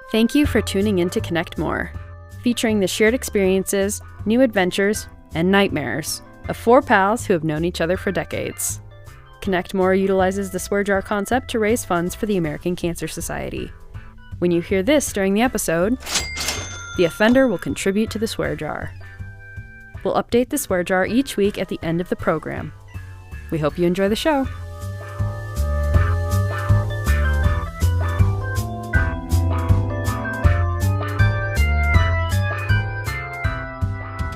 Thank you for tuning in to Connect More, featuring the shared experiences, new adventures, and nightmares of four pals who have known each other for decades. Connect More utilizes the swear jar concept to raise funds for the American Cancer Society. When you hear this during the episode, the offender will contribute to the swear jar. We'll update the swear jar each week at the end of the program. We hope you enjoy the show.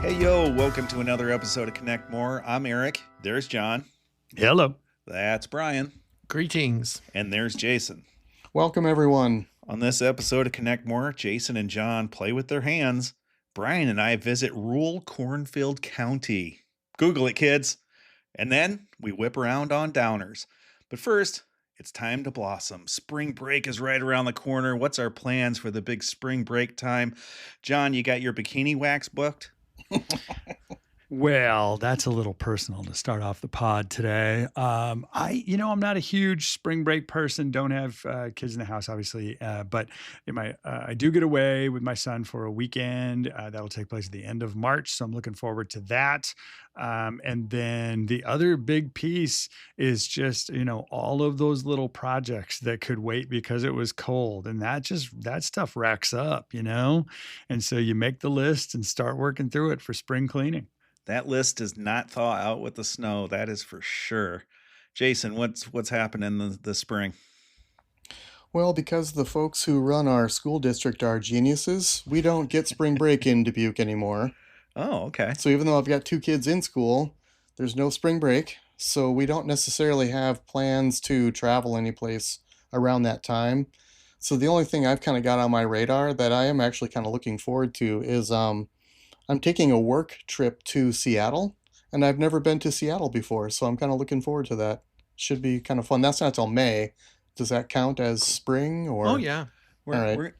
Hey, yo, welcome to another episode of Connect More. I'm Eric. There's John. Hello. That's Brian. Greetings. And there's Jason. Welcome, everyone. On this episode of Connect More, Jason and John play with their hands. Brian and I visit rural Cornfield County. Google it, kids. And then we whip around on downers. But first, it's time to blossom. Spring break is right around the corner. What's our plans for the big spring break time? John, you got your bikini wax booked? Well, that's a little personal to start off the pod today. I'm not a huge spring break person. Don't have kids in the house, obviously, but I do get away with my son for a weekend. That will take place at the end of March, so I'm looking forward to that. And then the other big piece is just, all of those little projects that could wait because it was cold, and that stuff racks up, and so you make the list and start working through it for spring cleaning. That list does not thaw out with the snow. That is for sure. Jason, what's happening this spring? Well, because the folks who run our school district are geniuses, we don't get spring break in Dubuque anymore. Oh, okay. So even though I've got two kids in school, there's no spring break. So we don't necessarily have plans to travel anyplace around that time. So the only thing I've kind of got on my radar that I am actually kind of looking forward to is I'm taking a work trip to Seattle, and I've never been to Seattle before, so I'm kind of looking forward to that. Should be kind of fun. That's not till May. Does that count as spring? Or? Oh, yeah. We're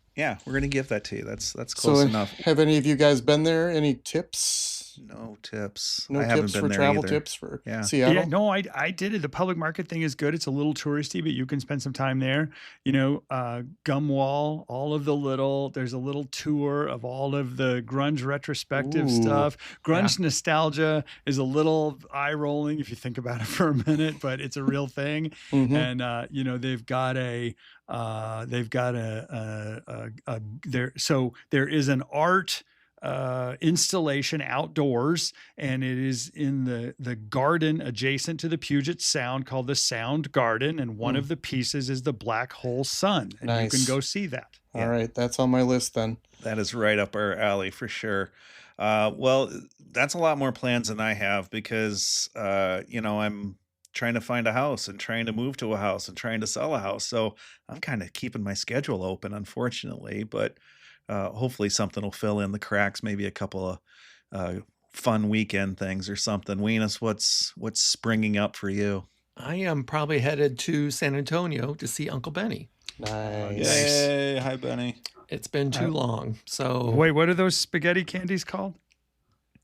going to give that to you. That's close enough. Have any of you guys been there? Any tips? No tips. No I haven't tips been for there travel either. Tips for Yeah. Seattle? Yeah, no, I did it. The public market thing is good. It's a little touristy, but you can spend some time there. Gumwall, there's a little tour of all of the grunge retrospective stuff. Grunge nostalgia is a little eye-rolling if you think about it for a minute, but it's a real thing. Mm-hmm. And, there is an art installation outdoors, and it is in the garden adjacent to the Puget Sound called the Sound Garden, and one of the pieces is the Black Hole Sun, and Nice. you can go see that. All right, that's on my list then. That is right up our alley for sure. Well, that's a lot more plans than I have because, I'm trying to find a house and trying to move to a house and trying to sell a house. So I'm kind of keeping my schedule open, unfortunately, but hopefully something will fill in the cracks, maybe a couple of fun weekend things or something. Weenus, what's springing up for you? I am probably headed to San Antonio to see Uncle Benny. Nice. Yay. Hi, Benny. It's been too long. So Wait, what are those spaghetti candies called?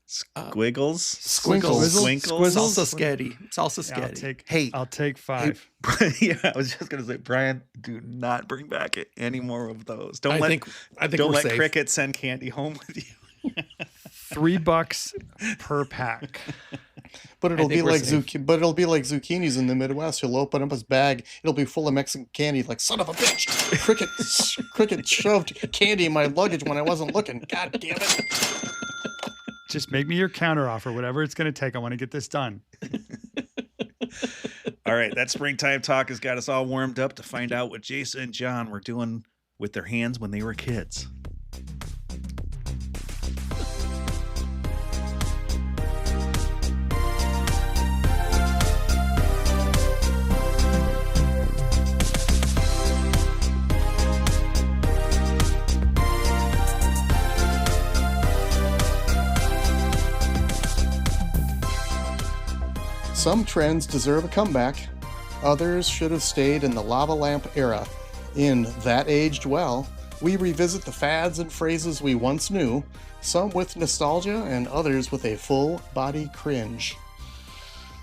Squiggles? Squinkles. salsa sketty. Salsa sketty. I'll take 5. Yeah, I was just gonna say, Brian, do not bring back any more of those. Don't I let think we're safe. Cricket send candy home with you. $3 per pack. But it'll I think be we're like safe. But it'll be like zucchinis in the Midwest. He'll open up his bag. It'll be full of Mexican candy. Like, son of a bitch! Cricket shoved candy in my luggage when I wasn't looking. God damn it! Just make me your counter offer, whatever it's going to take. I want to get this done. All right, that springtime talk has got us all warmed up to find out what Jason and John were doing with their hands when they were kids. Some trends deserve a comeback. Others should have stayed in the lava lamp era. In That Aged Well, we revisit the fads and phrases we once knew, some with nostalgia and others with a full-body cringe.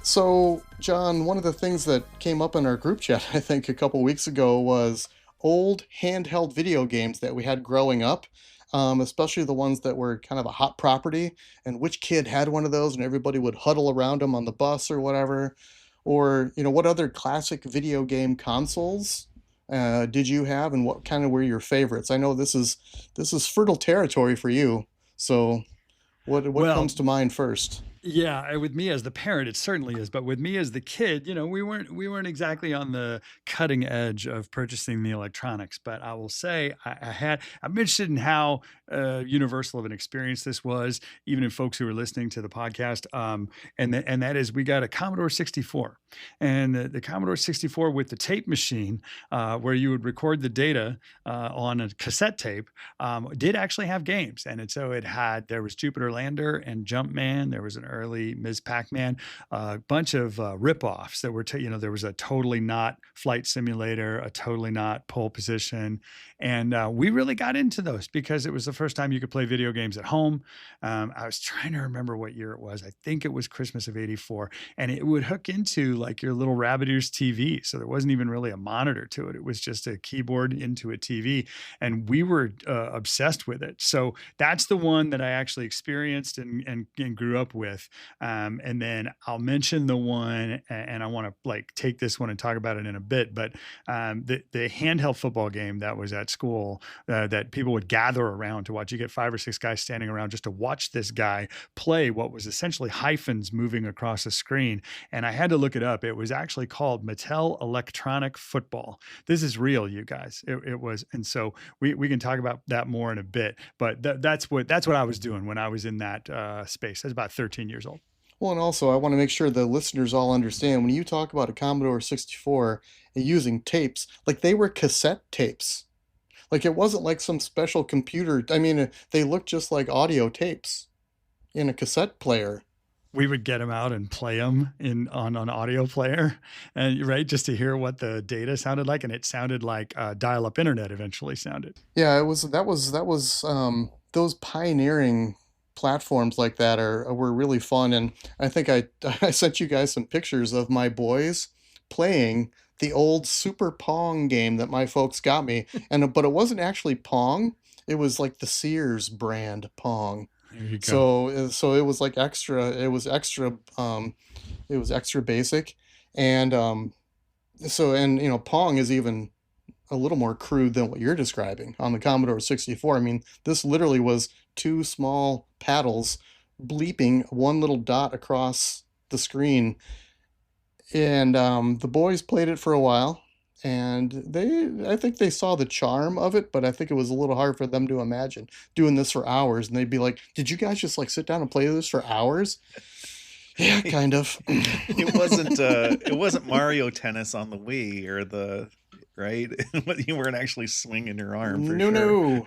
So, John, one of the things that came up in our group chat, I think, a couple weeks ago was old handheld video games that we had growing up, especially the ones that were kind of a hot property, and which kid had one of those, and everybody would huddle around them on the bus or whatever. Or, what other classic video game consoles did you have, and what kind of were your favorites? I know this is fertile territory for you. So, what Well, comes to mind first? yeah, with me as the parent, it certainly is. But with me as the kid, we weren't exactly on the cutting edge of purchasing the electronics. But I will say, I'm interested in how universal of an experience this was, even in folks who are listening to the podcast. And that is, we got a Commodore 64, and the Commodore 64 with the tape machine, where you would record the data on a cassette tape, did actually have games. And so there was Jupiter Lander and Jumpman. There was an early Ms. Pac-Man, a bunch of rip-offs that were, there was a Totally Not Flight Simulator, a Totally Not Pole Position. And we really got into those because it was the first time you could play video games at home. I was trying to remember what year it was. I think it was Christmas of '84. And it would hook into like your little rabbit ears TV. So there wasn't even really a monitor to it. It was just a keyboard into a TV. And we were obsessed with it. So that's the one that I actually experienced and grew up with. And then I'll mention the one, and I want to like take this one and talk about it in a bit, but the handheld football game that was at school that people would gather around to watch. You get 5 or 6 guys standing around just to watch this guy play what was essentially hyphens moving across a screen. And I had to look it up. It was actually called Mattel Electronic Football. This is real, you guys. It was. And so we can talk about that more in a bit, but that's what I was doing when I was in that space. I was about 13 years old. Well, and also I want to make sure the listeners all understand when you talk about a Commodore 64 and using tapes, like they were cassette tapes. Like it wasn't like some special computer. I mean, they looked just like audio tapes in a cassette player. We would get them out and play them on an audio player, and right, just to hear what the data sounded like, and it sounded like dial-up internet eventually sounded. Yeah, that was those pioneering platforms like that were really fun. And I think I sent you guys some pictures of my boys playing the old Super Pong game that my folks got me, but it wasn't actually Pong. It was like the Sears brand Pong. There you go. So it was like extra. It was extra. It was extra basic, and Pong is even a little more crude than what you're describing on the Commodore 64. I mean, this literally was 2 small paddles bleeping one little dot across the screen, and the boys played it for a while. And I think they saw the charm of it, but I think it was a little hard for them to imagine doing this for hours. And they'd be like, "Did you guys just like sit down and play this for hours?" Yeah, kind of. It wasn't Mario Tennis on the Wii or right. You weren't actually swinging your arm for No, sure. no.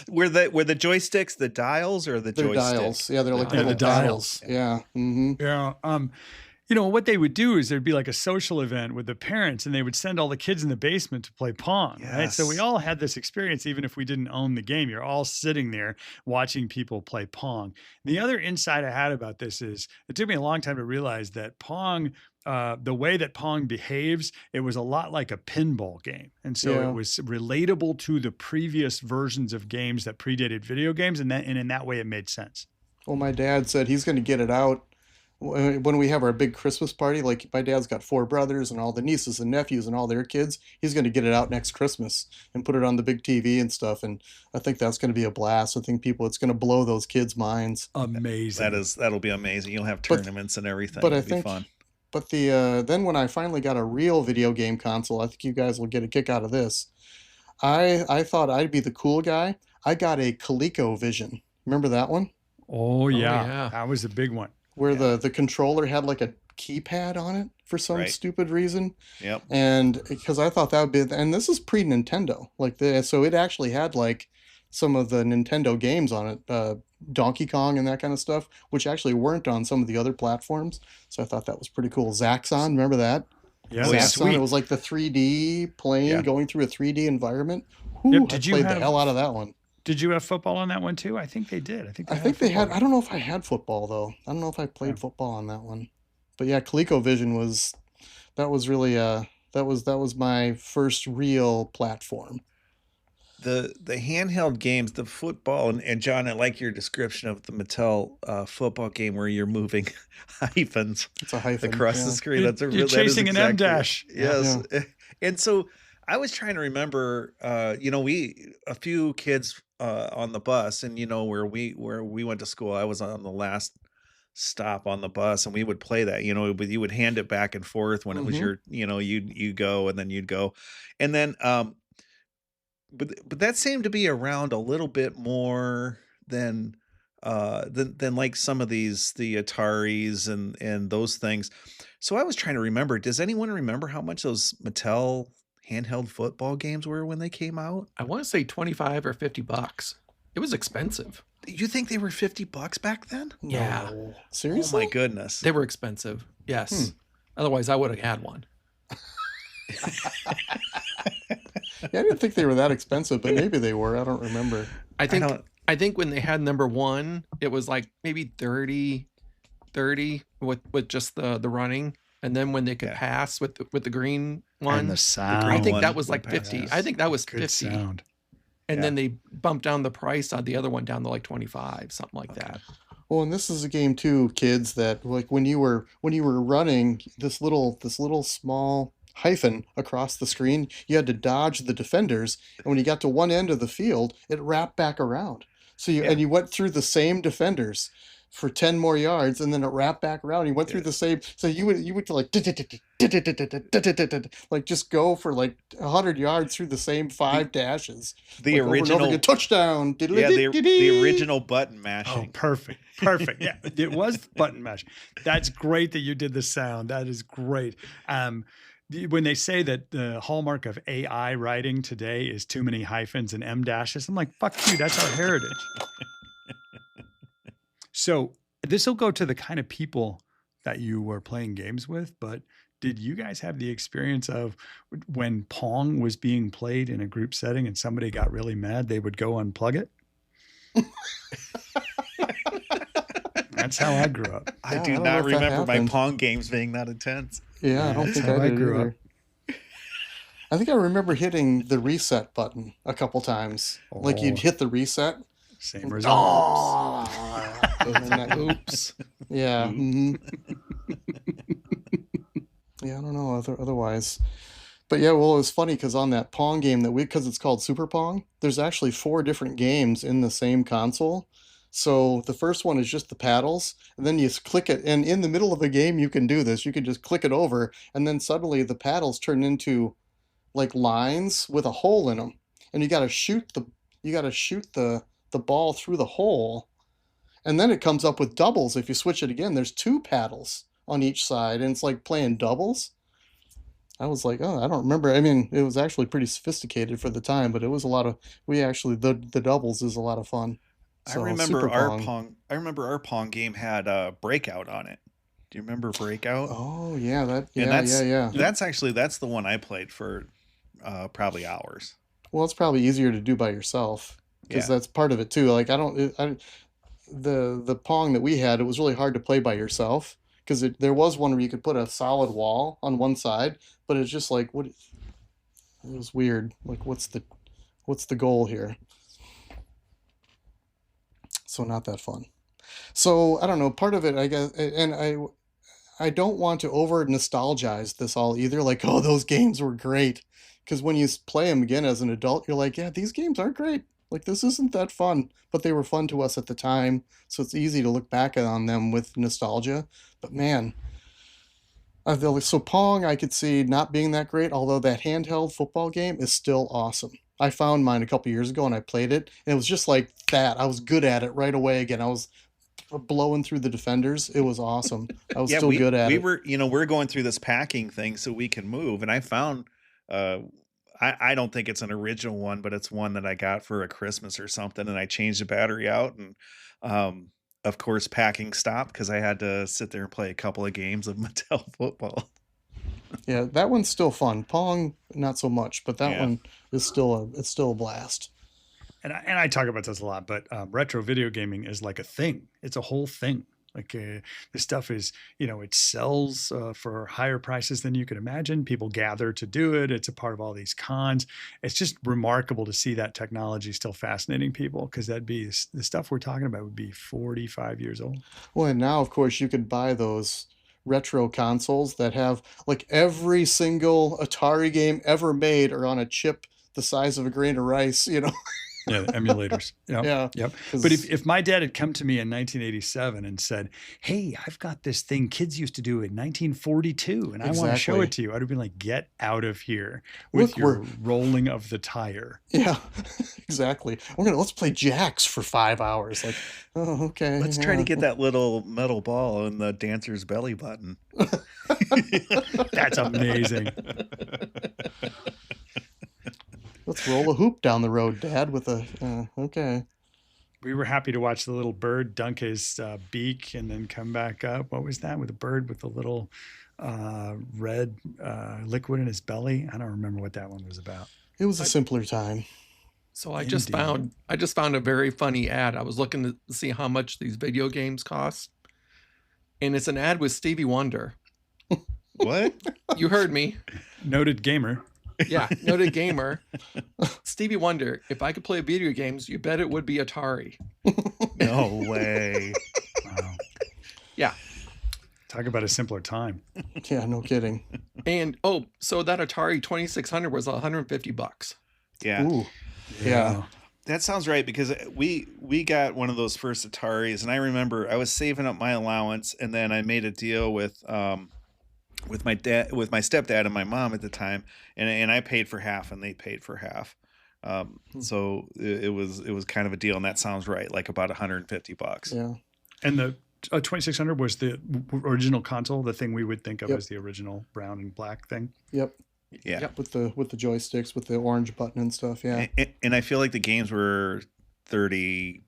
Were the joysticks the dials or the They're joystick? dials. Yeah, they're like Yeah, little the dials. dials. Yeah. Mm-hmm. Yeah. What they would do is there'd be like a social event with the parents, and they would send all the kids in the basement to play Pong, right? So we Yes. all had this experience, even if we didn't own the game. You're all sitting there watching people play Pong. The other insight I had about this is it took me a long time to realize that Pong, the way that Pong behaves, it was a lot like a pinball game. And so Yeah. it was relatable to the previous versions of games that predated video games. And in that way, it made sense. Well, my dad said he's going to get it out when we have our big Christmas party. Like my dad's got 4 brothers and all the nieces and nephews and all their kids. He's going to get it out next Christmas and put it on the big TV and stuff. And I think that's going to be a blast. I think it's going to blow those kids' minds. Amazing. That'll be amazing. You'll have But tournaments and everything. but I It'll be think fun. but then when I finally got a real video game console, I think you guys will get a kick out of this. I thought I'd be the cool guy. I got a ColecoVision. Remember that one? Oh, yeah. yeah. That was a big one. Where Yeah. the controller had like a keypad on it for some Right. stupid reason. Yep. And because I thought that would be, and this is pre-Nintendo, so it actually had like some of the Nintendo games on it, Donkey Kong and that kind of stuff, which actually weren't on some of the other platforms. So I thought that was pretty cool. Zaxxon, remember that? Yeah, Oh, yeah. Zaxxon, sweet. it was like the 3D plane Yeah. going through a 3D environment. Yep. Whew, I Did you played the have hell out of that one. Did you have football on that one too? I think they did. I think I they think had a they had, football I don't know if I had football though. I don't know if I played game. football on that one. But yeah, ColecoVision that was really That was my first real platform. The handheld games, the football, and John, I like your description of the Mattel football game where you're moving hyphens It's a hyphen. across the Yeah. screen. You're, That is chasing an M exactly it. dash. Yes. Yeah. And so I was trying to remember, a few kids on the bus, and where we went to school, I was on the last stop on the bus, and we would play that. But you would hand it back and forth when it was Mm-hmm. your, you go, and then you'd go, and then but that seemed to be around a little bit more than like some of the Ataris and those things. So I was trying to remember, does anyone remember how much those Mattel handheld football games were when they came out? I want to say 25 or $50. It was expensive. You think they were $50 back then? Yeah. No. Oh Seriously? my goodness. They were expensive. Yes. Otherwise, I would have had one. Yeah, I didn't think they were that expensive, but maybe they were. I don't remember. I think don't- I think when they had number 1, it was like maybe 30 with just the running, and then when they could Yeah. pass with the green one, And the sound. I think one that was would like pass. 50. I think that was Good 50. sound. And Yeah. then they bumped down the price on the other one down to like 25, something like that. Well, and this is a game too, kids, that like when you were running this little small hyphen across the screen, you had to dodge the defenders, and when you got to one end of the field, it wrapped back around. So you went through the same defenders for 10 more yards, and then it wrapped back around. You went through the same, so you would like like just go for like 100 yards through the same 5 dashes. The like over and over original again, touchdown. Yeah, the original button Oh, mashing. perfect. Perfect. Yeah, it was button mash. That's great that you did the sound. That is great. When they say that the hallmark of AI writing today is too many hyphens and M dashes, I'm like, fuck you, that's our heritage. So this will go to the kind of people that you were playing games with, but did you guys have the experience of when Pong was being played in a group setting and somebody got really mad, they would go unplug it? That's how I grew up. I Yeah, I do don't know not if that remember my happened. Pong games being that intense. Yeah, I don't That's think how I I did grew up. either. I think I remember hitting the reset button a couple times. Like you'd Oh. hit the reset. Same result. And then that- Oops. yeah. mhm. Yeah, I don't know otherwise. But yeah, well, it was funny because on that Pong game because it's called Super Pong, there's actually 4 different games in the same console. So the first one is just the paddles, and then you click it, and in the middle of the game, you can do this. You can just click it over, and then suddenly the paddles turn into like lines with a hole in them, and you got to shoot the ball through the hole, and then it comes up with doubles. If you switch it again, there's 2 paddles on each side, and it's like playing doubles. I was like, oh, I don't remember. I mean, it was actually pretty sophisticated for the time, but it was a lot of. The doubles is a lot of fun. So, I remember Super our Pong. Pong. I remember our Pong game had Breakout on it. Do you remember Breakout? Oh yeah, And yeah. that's the one I played for probably hours. Well, it's probably easier to do by yourself because Yeah. that's part of it too. Like the Pong that we had, it was really hard to play by yourself because there was one where you could put a solid wall on one side, but it's just like what. It was weird. Like what's the goal here? So not that fun. So I don't know. Part of it, I guess, and I don't want to over nostalgize this all either. Like, oh, those games were great, because when you play them again as an adult, you're like, yeah, these games aren't great. Like this isn't that fun, but they were fun to us at the time. So it's easy to look back on them with nostalgia. But man, so Pong, I could see not being that great, although that handheld football game is still awesome. I found mine a couple years ago and I played it, and it was just like that. I was good at it right away again. I was blowing through the defenders. It was awesome. I was still good at it. We're going through this packing thing so we can move, and I found I don't think it's an original one, but it's one that I got for a Christmas or something, and I changed the battery out, and of course packing stopped because I had to sit there and play a couple of games of Mattel football. Yeah, that one's still fun. Pong, not so much, but that Yeah. one is still a blast. And I talk about this a lot, but retro video gaming is like a thing. It's a whole thing. Like this stuff is, it sells for higher prices than you could imagine. People gather to do it. It's a part of all these cons. It's just remarkable to see that technology still fascinating people, because that'd be the stuff we're talking about would be 45 years old. Well, and now, of course, you could buy those retro consoles that have like every single Atari game ever made are on a chip the size of a grain of rice, Yeah, the emulators. Yep. Yeah. Yep. 'cause- But if my dad had come to me in 1987 and said, "Hey, I've got this thing kids used to do in 1942, and I want to show Exactly. it to you," I'd have been like, "Get out of here with Look, your rolling of the tire." Yeah, exactly. Let's play jacks for 5 hours. Like, oh, okay. Let's try to yeah. get that little metal ball in the dancer's belly button. That's amazing. Let's roll a hoop down the road, Dad, with a, okay. We were happy to watch the little bird dunk his beak and then come back up. What was that with the bird with the little red liquid in his belly? I don't remember what that one was about. It was a simpler time. So I just Indeed. found a very funny ad. I was looking to see how much these video games cost, and it's an ad with Stevie Wonder. What? You heard me. Noted gamer. Yeah, noted gamer. Stevie Wonder. If I could play video games, you bet it would be Atari. No way. Wow. Yeah. Talk about a simpler time. Yeah, no kidding. And so that Atari 2600 was $150. Yeah. Ooh. Yeah. That sounds right, because we got one of those first Ataris, and I remember I was saving up my allowance, and then I made a deal with my dad, with my stepdad and my mom at the time, and I paid for half and they paid for half. So it was kind of a deal, and that sounds right, like about $150. Yeah. And the 2600 was the original console, the thing we would think of Yep. as the original brown and black thing. Yep. Yeah. Yep. With the joysticks, with the orange button and stuff. Yeah. And I feel like the games were $30,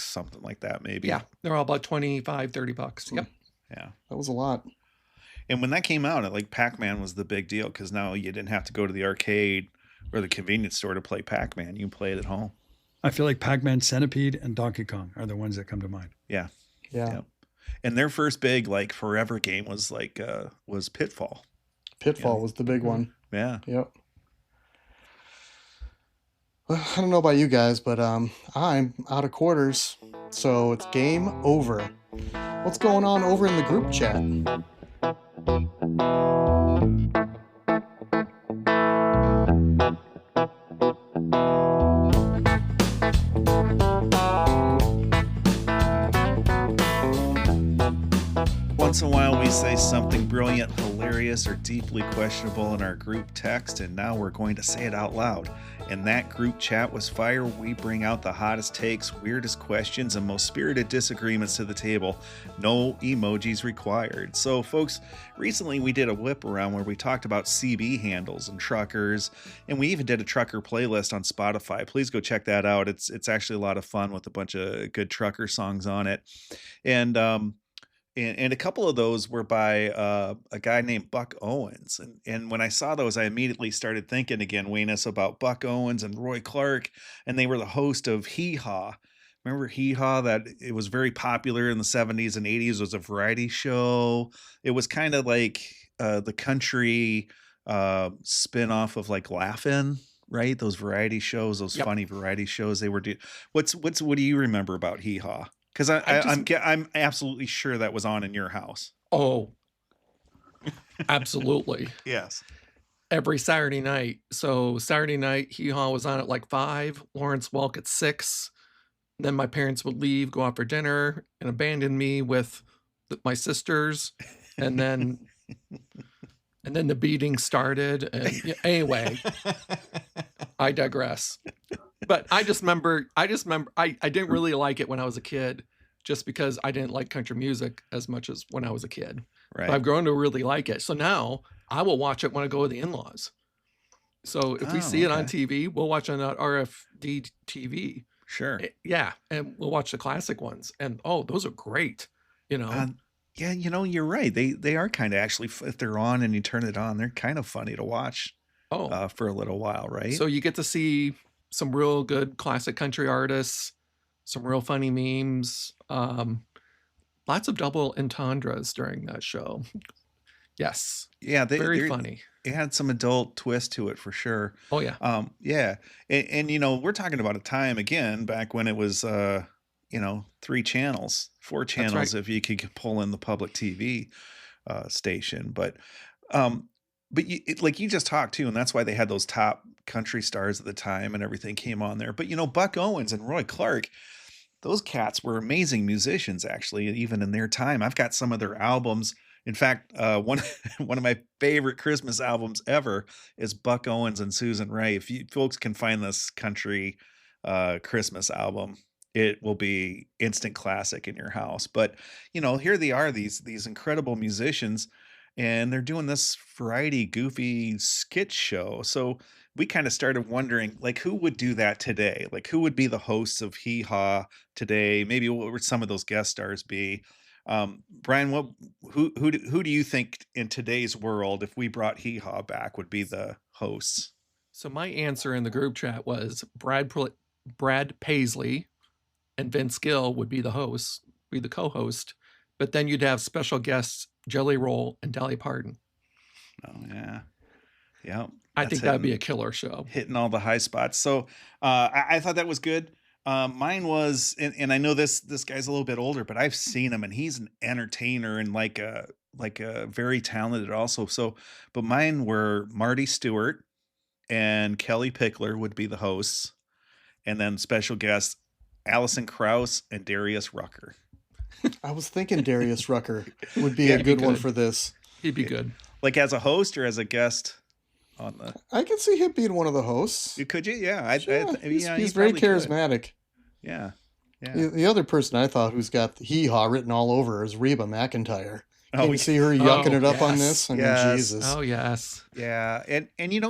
something like that, maybe. Yeah, they're all about $25, $30. Yep. Yeah. That was a lot. And when that came out, like Pac-Man was the big deal, because now you didn't have to go to the arcade or the convenience store to play Pac-Man. You can play it at home. I feel like Pac-Man, Centipede, and Donkey Kong are the ones that come to mind. Yeah. Yeah. Yep. And their first big like forever game was was Pitfall. Pitfall Yeah. was the big one. Yeah. Yep. Well, I don't know about you guys, but I'm out of quarters, so it's game over. What's going on over in the group chat? Once in a while we say something brilliant, hilarious, or deeply questionable in our group text, and now we're going to say it out loud. And that group chat was fire. We bring out the hottest takes, weirdest questions, and most spirited disagreements to the table. No emojis required. So folks, recently we did a whip around where we talked about CB handles and truckers, and we even did a trucker playlist on Spotify. Please go check that out. It's actually a lot of fun with a bunch of good trucker songs on it. And a couple of those were by a guy named Buck Owens. And when I saw those, I immediately started thinking again, Weenus, about Buck Owens and Roy Clark. And they were the host of Hee Haw. Remember Hee Haw? That it was very popular in the 70s and 80s. It was a variety show. It was kind of like the country spin-off of like Laugh-In, right? Those variety shows, those Yep. funny variety shows they were doing. What do you remember about Hee Haw? Because I'm absolutely sure that was on in your house. Oh, absolutely. Yes. Every Saturday night. So Saturday night, Hee Haw was on at like 5, Lawrence Welk at 6. Then my parents would leave, go out for dinner, and abandon me with my sisters. And then the beating started. And anyway, I digress. But I remember I didn't really like it when I was a kid, just because I didn't like country music as much as when I was a kid. Right. But I've grown to really like it. So now I will watch it when I go with the in-laws. So if we see it on TV, we'll watch on RFD TV. Sure. Yeah, and we'll watch the classic ones. And those are great. Yeah, you're right. They are kind of actually, if they're on and you turn it on, they're kind of funny to watch for a little while, right? So you get to see some real good classic country artists, some real funny memes. Lots of double entendres during that show. Yes. Yeah, Very funny. it had some adult twist to it for sure. Oh, yeah. Yeah, and we're talking about a time again back when it was 3 channels, 4 That's right. channels if you could pull in the public TV station, um, but like you just talked too, and that's why they had those top country stars at the time and everything came on there. But Buck Owens and Roy Clark, those cats were amazing musicians, actually, even in their time. I've got some of their albums. In fact, one one of my favorite Christmas albums ever is Buck Owens and Susan Ray. If you folks can find this country Christmas album, it will be instant classic in your house. But here they are, these incredible musicians, and they're doing this variety goofy skit show. So we kind of started wondering, like, who would do that today? Like, who would be the hosts of Hee Haw today? Maybe what would some of those guest stars be? Brian, who do you think in today's world, if we brought Hee Haw back, would be the hosts? So my answer in the group chat was Brad Paisley and Vince Gill would be the hosts, be the co-host, but then you'd have special guests Jelly Roll and Dolly Parton. Oh yeah, yeah. I think that'd be a killer show. Hitting all the high spots. So I thought that was good. Mine was, and I know this guy's a little bit older, but I've seen him, and he's an entertainer and like a very talented also. So, but mine were Marty Stewart and Kelly Pickler would be the hosts, and then special guests Alison Krauss and Darius Rucker. I was thinking Darius Rucker would be a good one for this. He'd be good. Like as a host or as a guest on the. I could see him being one of the hosts. Could you? Yeah, he's very charismatic. Yeah. The other person I thought who's got the Hee Haw written all over is Reba McEntire. Can you see her yucking it up on this? I mean, Jesus. Oh, yes. Yeah. And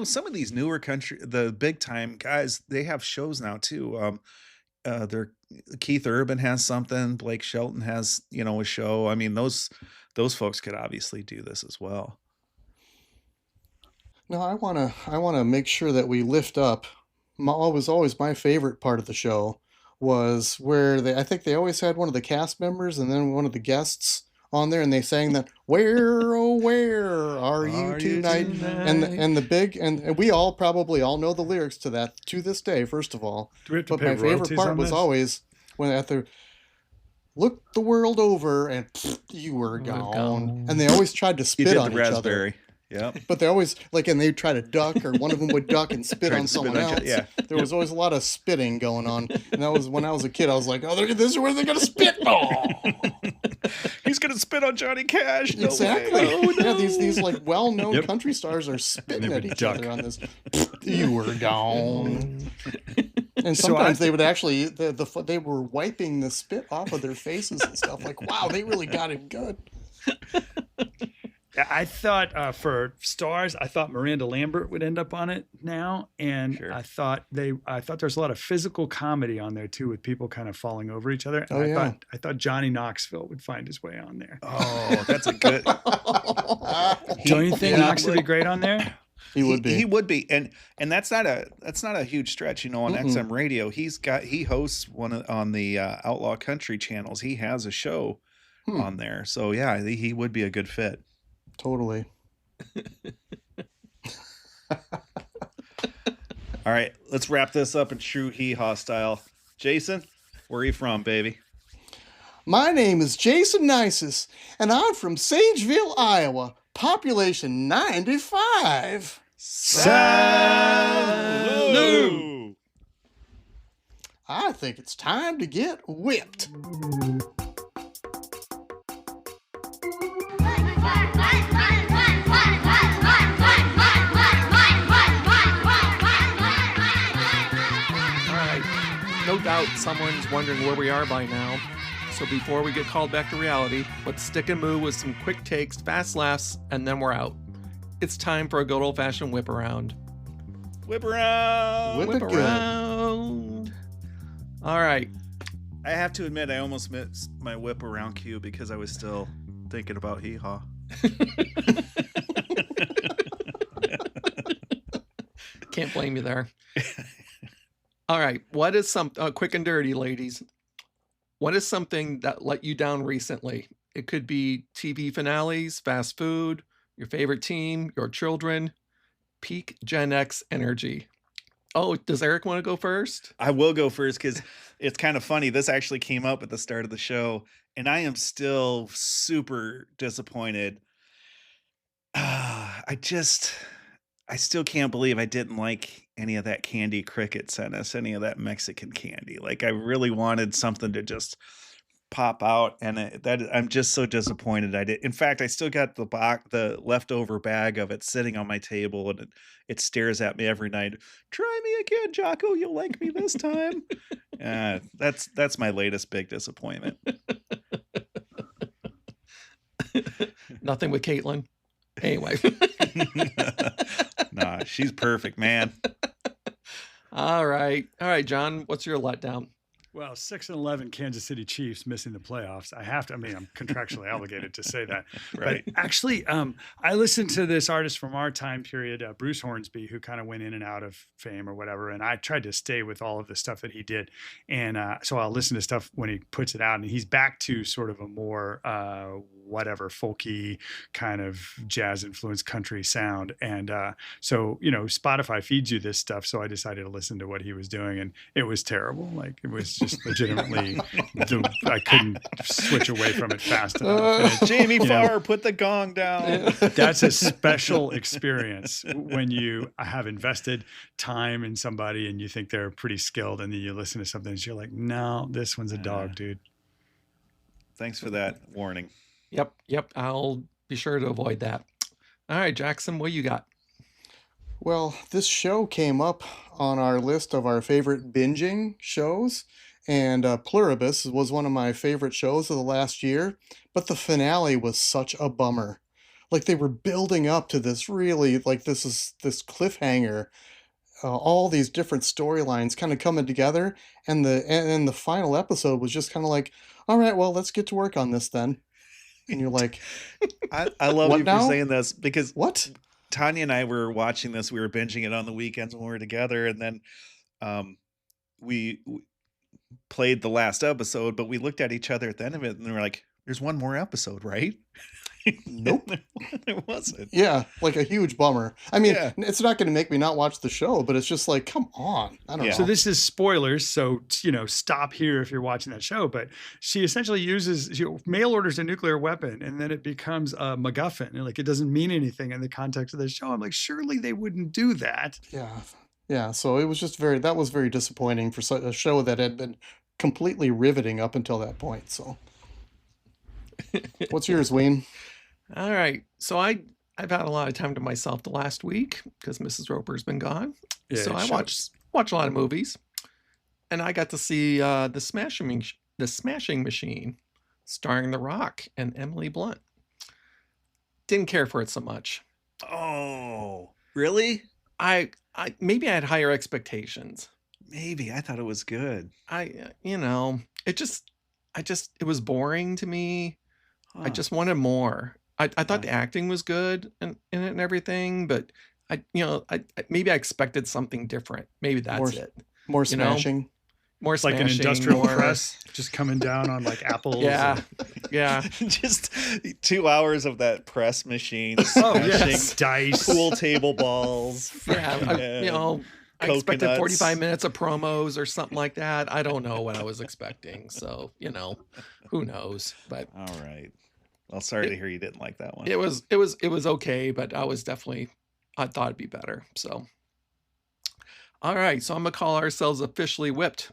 some of these newer the big time guys, they have shows now too. Keith Urban has something. Blake Shelton has, a show. I mean, those folks could obviously do this as well. No, I wanna make sure that we lift up. Always my favorite part of the show was where I think they always had one of the cast members and then one of the guests on there, and they sang that "Where oh where are you tonight?" and we all probably all know the lyrics to that to this day. First of all, but my favorite part was always when at the look the world over and you were gone, and they always tried to spit on each other. Yeah, but they always and they try to duck, or one of them would duck and spit on someone else. Yeah, there was always a lot of spitting going on, and that was when I was a kid. I was like, "Oh, this is where they're gonna spit!" Oh, he's gonna spit on Johnny Cash. No exactly. Way. Oh, no. Yeah, these well-known country stars are spitting at each other on this. You were gone. And sometimes they would actually they were wiping the spit off of their faces and stuff. Like, wow, they really got him good. I thought for stars, I thought Miranda Lambert would end up on it now, and sure. I thought there's a lot of physical comedy on there too, with people kind of falling over each other. And I thought Johnny Knoxville would find his way on there. Oh, that's a good. Don't you think Knox would be great on there? He would be. He would be, and that's not a huge stretch. On XM Radio, he hosts one on the Outlaw Country channels. He has a show on there, so yeah, he would be a good fit. Totally. All right, let's wrap this up in true Hee Haw style. Jason, where are you from, baby? My name is Jason Nisus, and I'm from Sageville, Iowa. Population 95. Salute! I think it's time to get whipped. No doubt someone's wondering where we are by now. So before we get called back to reality, let's stick and move with some quick takes, fast laughs, and then we're out. It's time for a good old-fashioned whip around. Whip around! Whip around! All right. I have to admit, I almost missed my whip around cue because I was still thinking about Hee Haw. Can't blame you there. All right, what is some quick and dirty, ladies? What is something that let you down recently? It could be TV finales, fast food, your favorite team, your children, peak Gen X energy. Oh, does Eric want to go first? I will go first because it's kind of funny. This actually came up at the start of the show, and I am still super disappointed. I still can't believe I didn't like any of that candy Cricket sent us, any of that Mexican candy. Like, I really wanted something to just pop out, and I'm just so disappointed I did. In fact, I still got the leftover bag of it sitting on my table, and it stares at me every night. Try me again, Jocko. You'll like me this time. That's my latest big disappointment. Nothing with Caitlin. Anyway. Nah, she's perfect, man. All right, John, what's your letdown? Well, 6-11 Kansas City Chiefs missing the playoffs. I'm contractually obligated to say that. Right. But actually, I listened to this artist from our time period, Bruce Hornsby, who kind of went in and out of fame or whatever. And I tried to stay with all of the stuff that he did. And so I'll listen to stuff when he puts it out. And he's back to sort of a more folky kind of jazz influenced country sound. And so, Spotify feeds you this stuff. So I decided to listen to what he was doing. And it was terrible. Like, it was just legitimately, I couldn't switch away from it fast enough. Jamie Farr, put the gong down. That's a special experience when you have invested time in somebody and you think they're pretty skilled, and then you listen to something and you're like, no, this one's a dog, dude. Thanks for that warning. Yep. I'll be sure to avoid that. All right, Jackson, what you got? Well, this show came up on our list of our favorite binging shows, and Pluribus was one of my favorite shows of the last year, but the finale was such a bummer. Like, they were building up to this really, like, this cliffhanger, all these different storylines kind of coming together, and the final episode was just kind of like, all right, well, let's get to work on this then. And you're like, I love what you now? for saying this, because What? Tanya and I were watching this. We were binging it on the weekends when we were together, and then we played the last episode, but we looked at each other at the end of it, and we were like, there's one more episode, right? Nope. There wasn't. Yeah, like a huge bummer. I mean, Yeah. it's not going to make me not watch the show, but it's just like, come on. I don't Yeah. know. So this is spoilers. So, stop here if you're watching that show. But she essentially mail orders a nuclear weapon, and then it becomes a MacGuffin. And like, it doesn't mean anything in the context of the show. I'm like, surely they wouldn't do that. Yeah. So it was just that was very disappointing for a show that had been completely riveting up until that point. So what's yours, Wayne? All right. So I've had a lot of time to myself the last week because Mrs. Roper's been gone. Yeah, so I it watch a lot of movies, and I got to see the Smashing Machine, starring The Rock and Emily Blunt. Didn't care for it so much. Oh, really? I maybe I had higher expectations. Maybe. I thought it was good. It was boring to me. I Huh. just wanted more. I thought Yeah. the acting was good in it and everything, but maybe I expected something different. Maybe that's More- it. More You know? smashing. More It's like an smashing, industrial more- press just coming down on like apples. Yeah, yeah. Just 2 hours of that press machine Oh, smashing yes. Dice. pool table balls. Yeah, I expected coconuts. 45 minutes of promos or something like that. I don't know what I was expecting. So, who knows? But All right. Well, sorry to hear you didn't like that one. it was okay, but I thought it'd be better. So, all right. So I'm going to call ourselves officially whipped.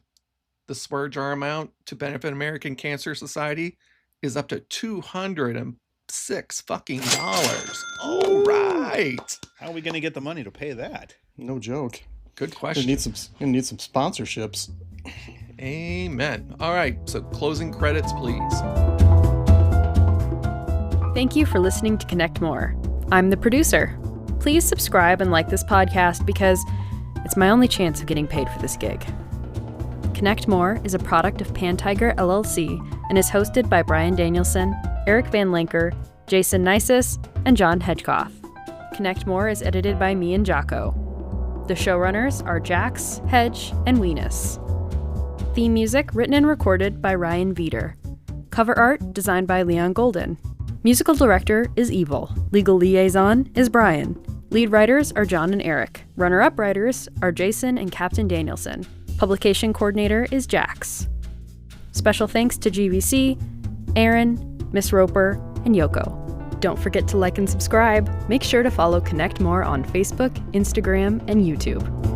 The swear jar amount to benefit American Cancer Society is up to $206 fucking dollars. All right. How are we going to get the money to pay that? No joke. Good Gonna question. need some sponsorships. Amen. All right. So closing credits, please. Thank you for listening to Connect More. I'm the producer. Please subscribe and like this podcast because it's my only chance of getting paid for this gig. Connect More is a product of Pan Tiger LLC and is hosted by Brian Danielson, Eric Van Lanker, Jason Nisus, and John Hedgecoff. Connect More is edited by me and Jocko. The showrunners are Jax, Hedge, and Weenus. Theme music written and recorded by Ryan Veeder. Cover art designed by Leon Golden. Musical director is Evil. Legal liaison is Brian. Lead writers are John and Eric. Runner-up writers are Jason and Captain Danielson. Publication coordinator is Jax. Special thanks to GVC, Aaron, Miss Roper, and Yoko. Don't forget to like and subscribe. Make sure to follow Connect More on Facebook, Instagram, and YouTube.